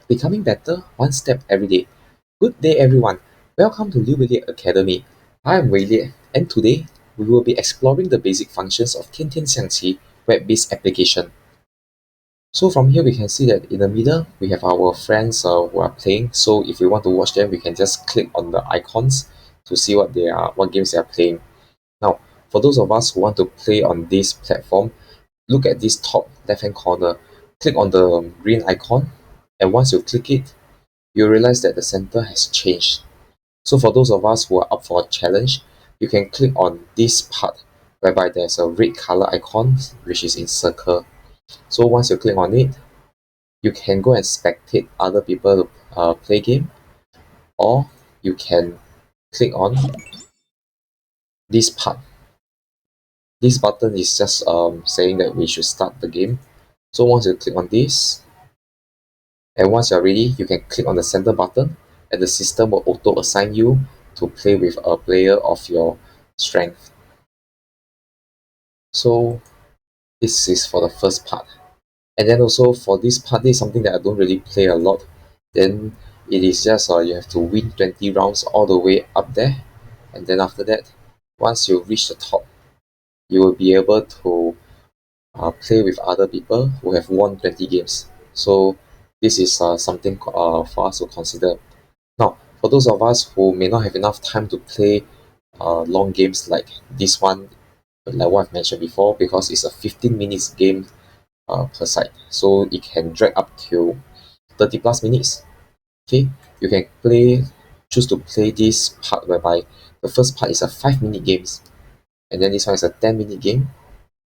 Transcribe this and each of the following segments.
Becoming better one step every day. Good day, everyone. Welcome to Weilie Academy. I am Weilie, and today we will be exploring the basic functions of 天天象棋web-based application. So from here we can see that in the middle we have our friends who are playing. So if we want to watch them, we can just click on the icons to see what games they are playing. Now, for those of us who want to play on this platform, look at this top left hand corner. Click on the green icon, and once you click it, you realize that the center has changed. So for those of us who are up for a challenge, you can click on this part whereby there's a red color icon which is in circle. So once you click on it, you can go and spectate other people play game, or you can click on this part. This button is just saying that we should start the game. So once you click on this, and once you're ready, you can click on the center button, and the system will auto assign you to play with a player of your strength. So this is for the first part. And then also for this part, this is something that I don't really play a lot. Then it is just you have to win 20 rounds all the way up there. And then after that, once you reach the top, you will be able to play with other people who have won 20 games. So this is something for us to consider. Now, for those of us who may not have enough time to play long games like this one, like what I've mentioned before, because it's a 15 minutes game per side, so it can drag up to 30 plus minutes. Okay, you can choose to play this part whereby the first part is a 5-minute games, and then this one is a 10-minute game,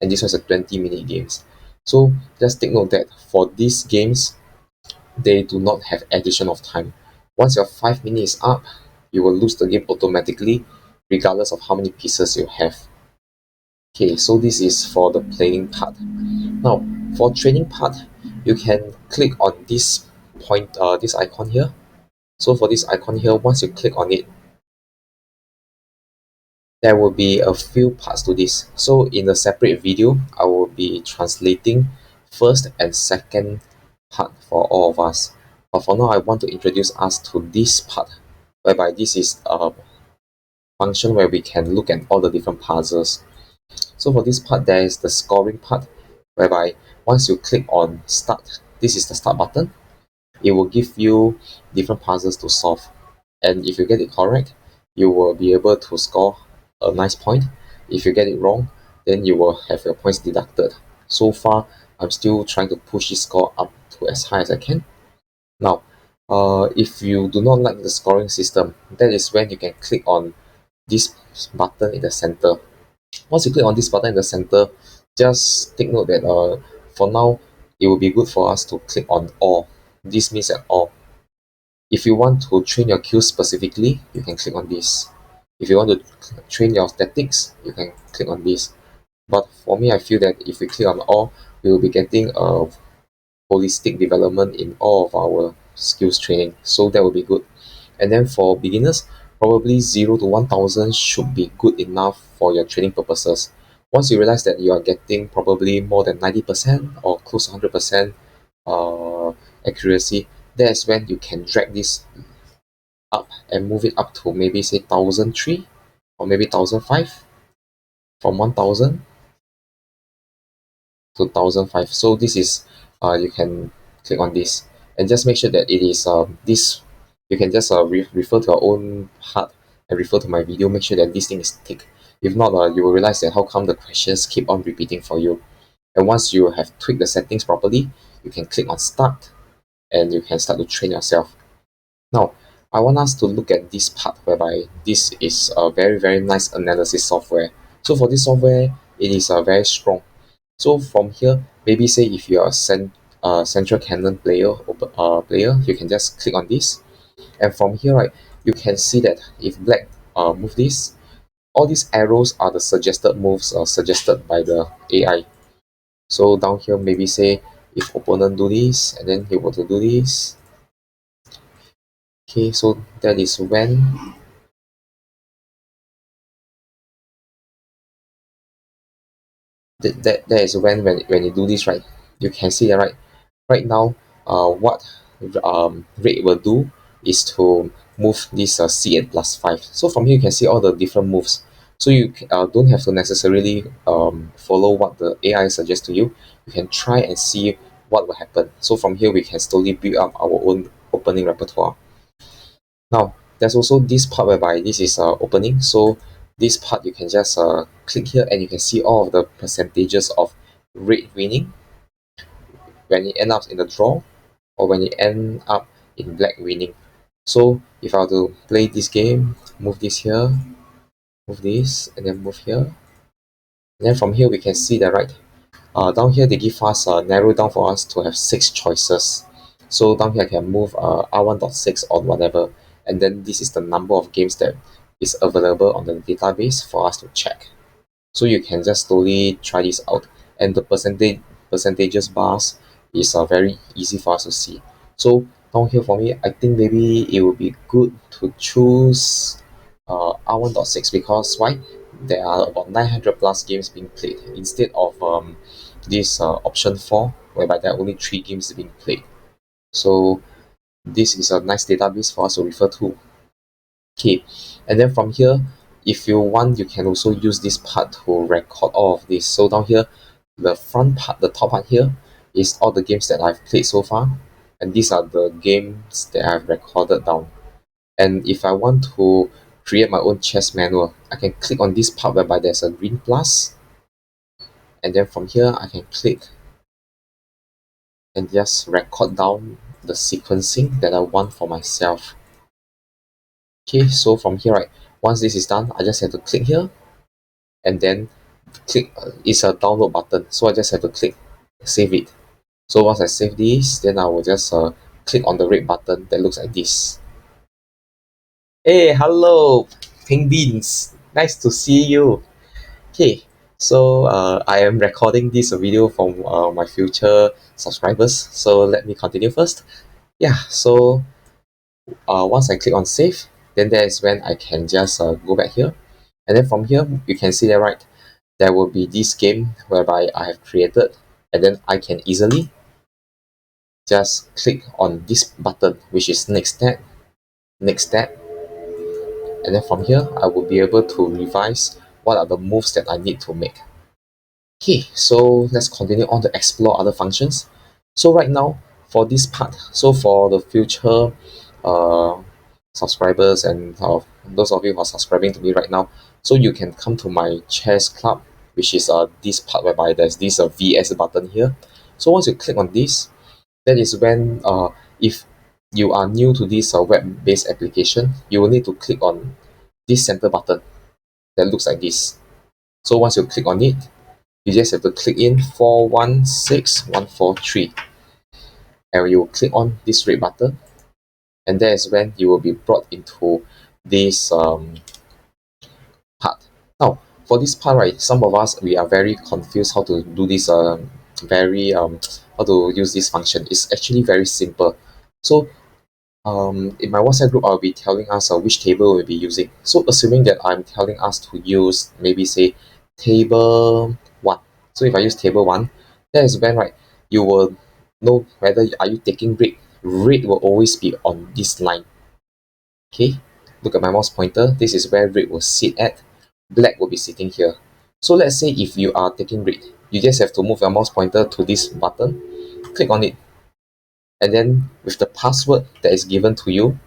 and this one is a 20-minute games. So just take note that for these games, they do not have addition of time. Once your 5 minutes is up, you will lose the game automatically, regardless of how many pieces you have. Okay, so this is for the playing part. Now, for training part, you can click on this this icon here. So for this icon here, once you click on it, there will be a few parts to this. So in a separate video, I will be translating first and second part for all of us. But for now, I want to introduce us to this part, whereby this is a function where we can look at all the different puzzles. So for this part, there is the scoring part, whereby once you click on start, this is the start button, it will give you different puzzles to solve. And if you get it correct, you will be able to score a nice point. If you get it wrong, then you will have your points deducted. So far, I'm still trying to push this score up to as high as I can. Now, if you do not like the scoring system, that is when you can click on this button in the center. Once you click on this button in the center, just take note that for now, it will be good for us to click on all. This means that all. If you want to train your Q specifically, you can click on this. If you want to train your tactics, you can click on this. But for me, I feel that if we click on all, we will be getting a holistic development in all of our skills training. So that will be good. And then for beginners, probably 0 to 1000 should be good enough for your training purposes. Once you realize that you are getting probably more than 90% or close to 100% accuracy, that's when you can drag this up and move it up to maybe say 1003 or maybe 1005, from 1000 to 1005. So this is you can click on this and just make sure that it is this. You can just refer to your own part and refer to my video, make sure that this thing is ticked. If not, you will realize that how come the questions keep on repeating for you. And once you have tweaked the settings properly, you can click on start and you can start to train yourself. Now, I want us to look at this part whereby this is a very, very nice analysis software. So for this software, it is very strong. So from here, maybe say if you are a central cannon player, you can just click on this. And from here, right, you can see that if black move this, all these arrows are the suggested moves suggested by the AI. So down here, maybe say if opponent do this, and then he were to do this. Okay, so that is when that is when you do this, right, you can see that right now what red will do is to move this c8 plus 5. So from here you can see all the different moves. So you don't have to necessarily follow what the AI suggests to you. You can try and see what will happen. So from here we can slowly build up our own opening repertoire. Now there's also this part whereby this is opening. So this part you can just click here and you can see all of the percentages of red winning when it ends up in the draw, or when it end up in black winning. So if I were to play this game, move this here, move this, and then move here. And then from here we can see that down here they give us narrow down for us to have 6 choices. So down here I can move R1.6 or whatever, and then this is the number of games that is available on the database for us to check. So you can just slowly try this out, and the percentages bars is very easy for us to see. So down here for me, I think maybe it would be good to choose R1.6, because why? There are about 900 plus games being played instead of this option 4, whereby there are only 3 games being played. So this is a nice database for us to refer to. Okay, and then from here, if you want, you can also use this part to record all of this. So down here, the front part, the top part here, is all the games that I've played so far, and these are the games that I've recorded down. And if I want to create my own chess manual, I can click on this part whereby there's a green plus, and then from here I can click and just record down the sequencing that I want for myself. Okay, so from here, once this is done, I just have to click here, and then click it's a download button, so I just have to click save it. So once I save this, then I will just click on the red button that looks like this. Hey, hello, pink beans, nice to see you. Okay, so I am recording this video for my future subscribers, so let me continue first. Yeah, so once I click on save, then that is when I can just go back here, and then from here you can see that there will be this game whereby I have created, and then I can easily just click on this button, which is next step, and then from here I will be able to revise what are the moves that I need to make. Okay, so let's continue on to explore other functions. So right now for this part, so for the future uh, subscribers and those of you who are subscribing to me right now, so you can come to my chess club, which is this part whereby there's this VS button here. So once you click on this, that is when if you are new to this web-based application, you will need to click on this center button that looks like this. So once you click on it, you just have to click in 416143, and you will click on this red button, and that is when you will be brought into this part. Now for this part, some of us, we are very confused how to do this how to use this function. It's actually very simple. So in my WhatsApp group, I'll be telling us which table we'll be using. So assuming that I'm telling us to use maybe say table 1. So if I use table 1, that is when you will know whether are you taking red. Red will always be on this line. Okay, look at my mouse pointer. This is where red will sit at. Black will be sitting here. So let's say if you are taking red, you just have to move your mouse pointer to this button, click on it, and then with the password that is given to you,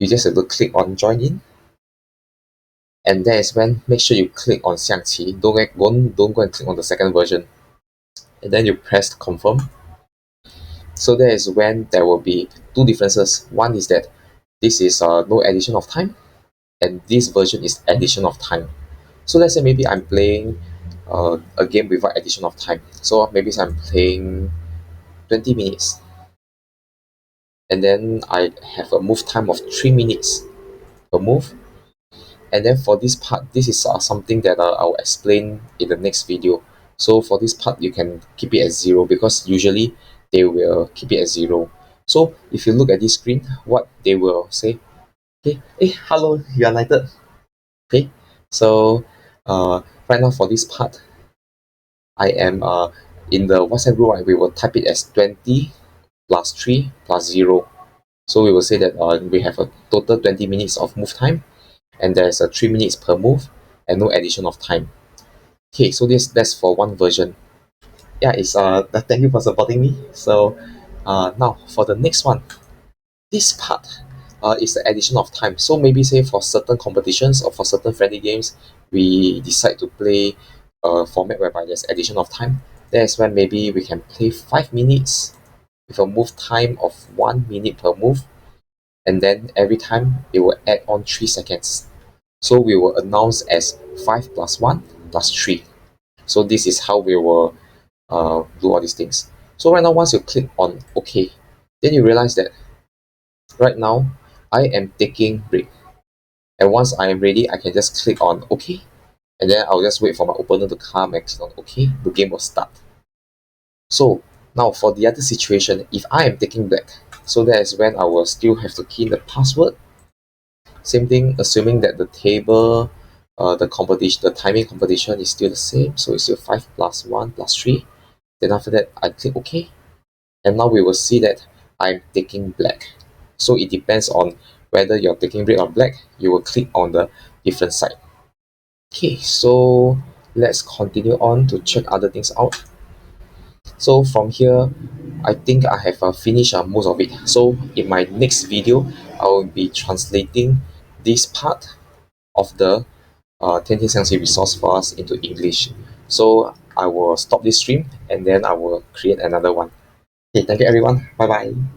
you just have to click on join in, and that is when make sure you click on XiangQi. Don't go and click on the second version, and then you press confirm. So that is when there will be 2 differences. One is that this is no addition of time, and this version is addition of time. So let's say maybe I'm playing a game without addition of time. So maybe I'm playing 20 minutes, and then I have a move time of 3 minutes per move. And then for this part, this is something that I'll explain in the next video. So for this part, you can keep it at 0, because usually they will keep it at 0. So if you look at this screen, what they will say, okay, hey, hello, you are knighted. Okay, so right now for this part, I am in the WhatsApp group, we will type it as 20 plus 3 plus 0. So we will say that we have a total 20 minutes of move time, and there's a 3 minutes per move and no addition of time. Okay, so that's for one version. Yeah, it's thank you for supporting me. So now for the next one, this part is the addition of time. So maybe say for certain competitions or for certain friendly games, we decide to play a format whereby there's addition of time. That's when maybe we can play 5 minutes with a move time of 1 minute per move, and then every time it will add on 3 seconds. So we will announce as 5 plus 1 plus 3. So this is how we will do all these things. So right now, once you click on OK, then you realize that right now I am taking break. And once I am ready, I can just click on OK, and then I'll just wait for my opponent to come and click on OK. The game will start. So now for the other situation, if I am taking black, so that is when I will still have to key in the password. Same thing, assuming that the table, the competition, the timing competition is still the same. So it's still 5 plus 1 plus 3. Then after that, I click OK. And now we will see that I'm taking black. So it depends on whether you're taking red or black. You will click on the different side. Okay, so let's continue on to check other things out. So from here, I think I have finished most of it. So in my next video, I will be translating this part of the 天天象棋resource for us into English. So I will stop this stream and then I will create another one. Okay, thank you everyone. Bye bye.